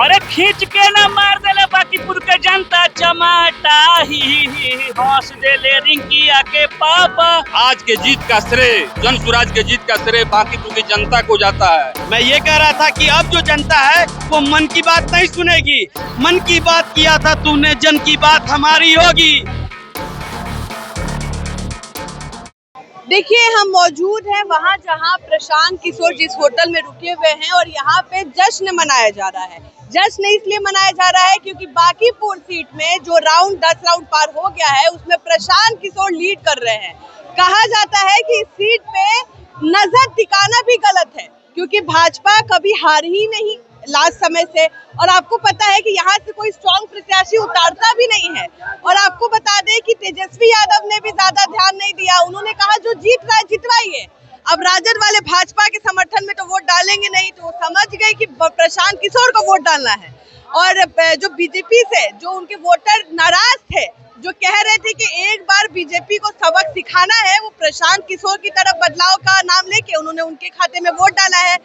अरे खींच के ना मार देले बाकीपुर के जनता चमाटा ही हंस देले रिंकिया के पापा। आज के जीत का श्रेय जन स्वराज के जीत का श्रेय बाकीपुर की जनता को जाता है। मैं ये कह रहा था कि अब जो जनता है वो मन की बात नहीं सुनेगी। मन की बात किया था तूने, जन की बात हमारी होगी। देखिए हम मौजूद हैं वहां जहां प्रशांत किशोर जिस होटल में रुके हुए हैं और यहाँ पे जश्न मनाया जा रहा है। जश्न इसलिए मनाया जा रहा है क्योंकि बाकीपुर सीट में जो 10 राउंड पार हो गया है उसमें प्रशांत किशोर लीड कर रहे हैं। कहा जाता है कि इस सीट पे नजर टिकाना भी गलत है क्योंकि भाजपा कभी हार ही नहीं लास्ट समय से, और आपको पता है कि यहाँ से कोई स्ट्रॉन्ग प्रत्याशी उतारता भी नहीं है। और आपको बता दें कि तेजस्वी यादव ने भी ज्यादा ध्यान नहीं दिया। उन्होंने कहा जो जीत रहा है जितवाइए। अब राजद वाले भाजपा के समर्थन में तो वोट डालेंगे नहीं, तो वो समझ गए कि प्रशांत किशोर को वोट डालना है। और जो बीजेपी से जो उनके वोटर नाराज थे, जो कह रहे थे कि एक बार बीजेपी को सबक सिखाना है, वो प्रशांत किशोर की तरफ बदलाव का नाम लेके उन्होंने उनके खाते में वोट डाला है।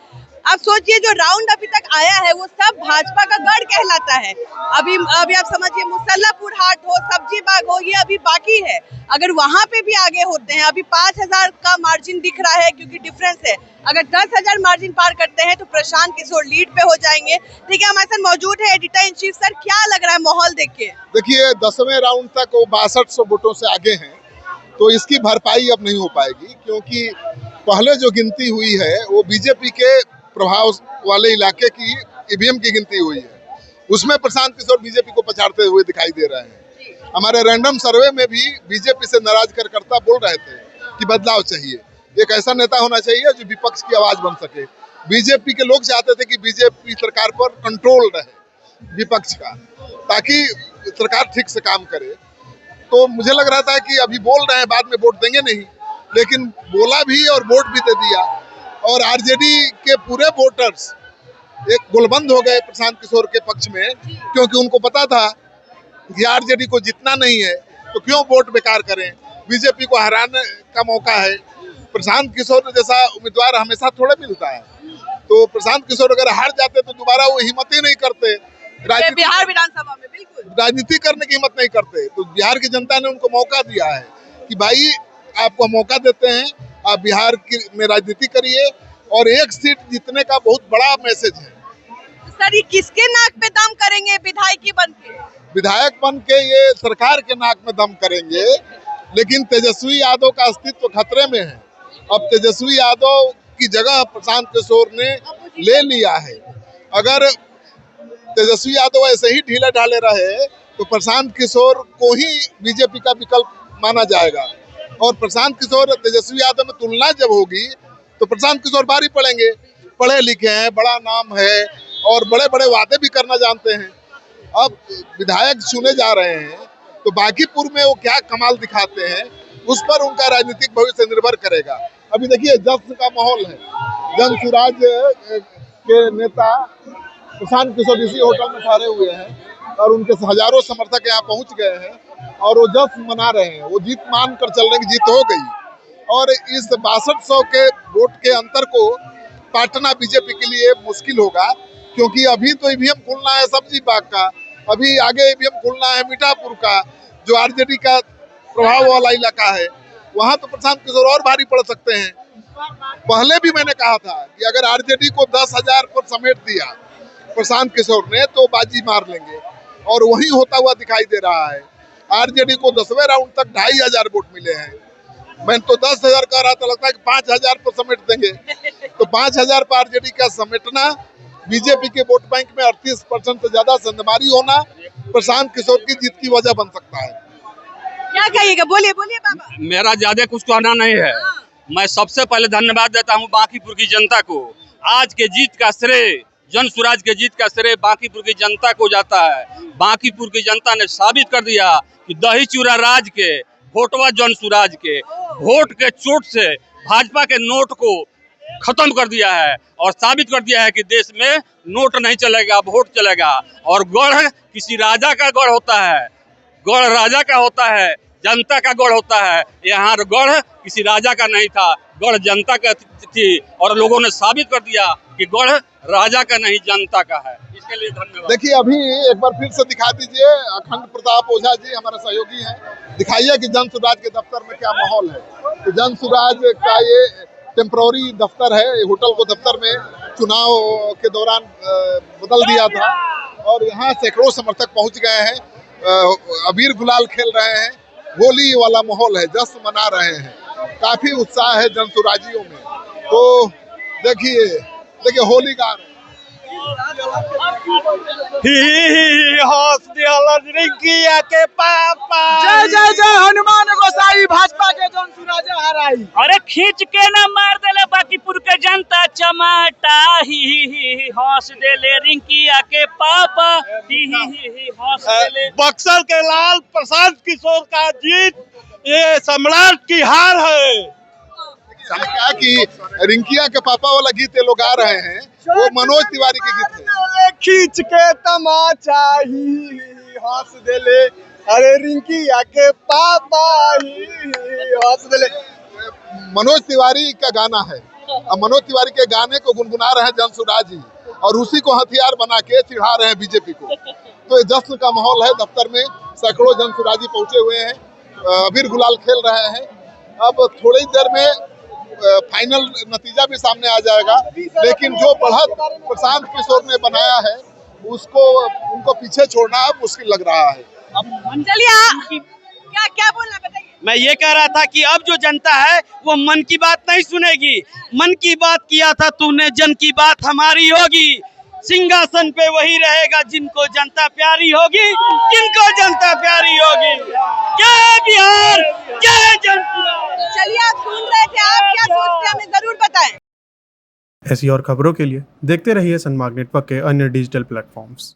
अब सोचिए जो राउंड अभी तक आया है वो सब भाजपा का गढ़ कहलाता है। अभी आप समझिए मुसल्लापुर हाट हो, सब्जी बाग हो, ये अभी बाकी है। अगर वहां पे भी आगे होते हैं, अभी 5000 का मार्जिन दिख रहा है क्योंकि डिफरेंस है। अगर 10,000 मार्जिन पार करते हैं तो प्रशांत किशोर लीड पे हो जाएंगे। ठीक है, हमारे साथ मौजूद है एडिटर इन चीफ सर। क्या लग रहा है माहौल देख के? देखिए 10वें राउंड तक वो 6200 वोटों से आगे हैं, तो इसकी भरपाई अब नहीं हो पाएगी क्योंकि पहले जो गिनती हुई है वो बीजेपी के प्रभाव वाले इलाके की ईवीएम की गिनती हुई है। उसमें प्रशांत किशोर बीजेपी को पछाड़ते हुए दिखाई दे रहे हैं। हमारे रैंडम सर्वे में भी बीजेपी से नाराज कार्यकर्ता बोल रहे थे कि बदलाव चाहिए, एक ऐसा नेता होना चाहिए जो विपक्ष की आवाज बन सके। बीजेपी के लोग चाहते थे कि बीजेपी सरकार पर कंट्रोल रहे विपक्ष का, ताकि सरकार ठीक से काम करे। तो मुझे लग रहा था कि अभी बोल रहे हैं बाद में वोट देंगे नहीं, लेकिन बोला भी और वोट भी दे दिया। और आरजेडी के पूरे वोटर्स एक गोलबंद हो गए प्रशांत किशोर के पक्ष में, क्योंकि उनको पता था कि आरजेडी को जितना नहीं है तो क्यों वोट बेकार करें, बीजेपी को हराने का मौका है। प्रशांत किशोर जैसा उम्मीदवार हमेशा थोड़े मिलता है, तो प्रशांत किशोर अगर हार जाते तो दोबारा वो हिम्मत ही नहीं करते बिहार विधानसभा में, बिल्कुल राजनीति करने की हिम्मत नहीं करते। तो बिहार की जनता ने उनको मौका दिया है कि भाई आपको मौका देते हैं, आप बिहार में राजनीति करिए, और एक सीट जीतने का बहुत बड़ा मैसेज है। सर ये किसके नाक पे दम करेंगे विधायक बन के? विधायक बन के ये सरकार के नाक में दम करेंगे, लेकिन तेजस्वी यादव का अस्तित्व खतरे में है। अब तेजस्वी यादव की जगह प्रशांत किशोर ने ले लिया है। अगर तेजस्वी यादव ऐसे ही ढीले ढाले रहे तो प्रशांत किशोर को ही बीजेपी का विकल्प माना जाएगा, और प्रशांत किशोर तेजस्वी यादव में तुलना जब होगी तो प्रशांत किशोर भारी पड़ेंगे। पढ़े लिखे हैं, बड़ा नाम है और बड़े बड़े वादे भी करना जानते हैं। अब विधायक चुने जा रहे हैं तो बाकीपुर में वो क्या कमाल दिखाते हैं उस पर उनका राजनीतिक भविष्य निर्भर करेगा। अभी देखिए जश्न का माहौल है। जन स्वराज के नेता प्रशांत किशोर इसी होटल में ठहरे हुए हैं और उनके हजारों समर्थक यहाँ पहुंच गए हैं और वो जश्न मना रहे हैं। वो जीत मान कर चल रहे हैं कि जीत हो गई, और इस 6200 के वोट के अंतर को पाटना बीजेपी के लिए मुश्किल होगा, क्योंकि अभी तो ईवीएम खुलना है सब्जी बाग का, अभी आगे ईवीएम खुलना है मीठापुर का जो आरजेडी का प्रभाव वाला इलाका है। वहां तो प्रशांत किशोर और भारी पड़ सकते हैं। पहले भी मैंने कहा था कि अगर आरजेडी को 10,000 पर समेट दिया प्रशांत किशोर ने तो बाजी मार लेंगे, और वही होता हुआ दिखाई दे रहा है। आरजेडी को 10वें राउंड तक 2500 वोट मिले हैं। मैं तो 10,000 कह रहा था, लगता है कि 5,000 पर समेट देंगे। तो 5,000 पर आरजेडी का समेटना, बीजेपी के वोट बैंक में 38% से ज्यादा संदमारी होना प्रशांत किशोर की जीत की वजह बन सकता है। क्या कहिएगा? बोलिए बोलिए बाबा। मेरा ज्यादा कुछ कहना नहीं है। मैं सबसे पहले धन्यवाद देता हूँ बाकीपुर की जनता को। आज के जीत का श्रेय, जन स्वराज के जीत का श्रेय बाकीपुर की जनता को जाता है। बाकीपुर की जनता ने साबित कर दिया कि दही चूड़ा राज के, वोटवा जन स्वराज के, वोट के चोट से भाजपा के नोट को खत्म कर दिया है और साबित कर दिया है कि देश में नोट नहीं चलेगा, वोट चलेगा। और गढ़ किसी राजा का गढ़ होता है, गढ़ राजा का होता है, जनता का गढ़ होता है। यहाँ गढ़ किसी राजा का नहीं था, गढ़ जनता का थी और लोगों ने साबित कर दिया कि गढ़ राजा का नहीं जनता का है। इसके लिए धन्यवाद। देखिए अभी एक बार फिर से दिखा दीजिए, अखंड प्रताप ओझा जी हमारे सहयोगी हैं, दिखाइए कि जन सुराज के दफ्तर में क्या माहौल है। तो जन सुराज का ये टेम्पररी दफ्तर है, होटल को दफ्तर में चुनाव के दौरान बदल दिया था और यहाँ सैकड़ों समर्थक पहुंच गए हैं, अबीर गुलाल खेल रहे हैं, होली वाला माहौल है, जश्न मना रहे हैं, काफी उत्साह है जन सुराजियों में। तो देखिए होली गा रहे हैं। रिंकिया के पापा जय जय जय हनुमान गोसाई, भाजपा के जन सुराज हराई। अरे खींच के ना मार देले बाकीपुर के जनता चमाटा, ही हंस देले रिंकिया के पापा, ही हंस देले। बक्सर के लाल प्रशांत किशोर का जीत ये सम्राट की हार है। क्या कि रिंकिया के पापा वाला गीत ये लोग गा रहे हैं, वो मनोज तिवारी के गीत है। खींच के तमाचा ही हंस देले, अरे रिंकिया के पापा ही हंस देले। मनोज तिवारी का गाना है, अब मनोज तिवारी के गाने को गुनगुना रहे हैं जन सुराज जी और उसी को हथियार बना के चिढ़ा रहे हैं बीजेपी को। तो ये जश्न का माहौल है, दफ्तर में सैकड़ों जन सुराजी पहुंचे हुए हैं, अबीर गुलाल खेल रहे हैं। अब थोड़ी देर में फाइनल नतीजा भी सामने आ जाएगा, लेकिन जो बढ़त प्रशांत किशोर ने बनाया है उनको पीछे छोड़ना अब मुश्किल लग रहा है। चलिए क्या बोलना बताइए। मैं ये कह रहा था कि अब जो जनता है वो मन की बात नहीं सुनेगी। मन की बात किया था तूने, जन की बात हमारी होगी। सिंहासन पे वही रहेगा जिनको जनता प्यारी होगी, जिनको जनता प्यारी होगी। जय बिहार, जय जनता। चलिए आप सुन रहे थे, आप क्या सोचते हैं हमें जरूर बताएं। ऐसी और खबरों के लिए देखते रहिए सनमार्ग नेटवर्क के अन्य डिजिटल प्लेटफॉर्म्स।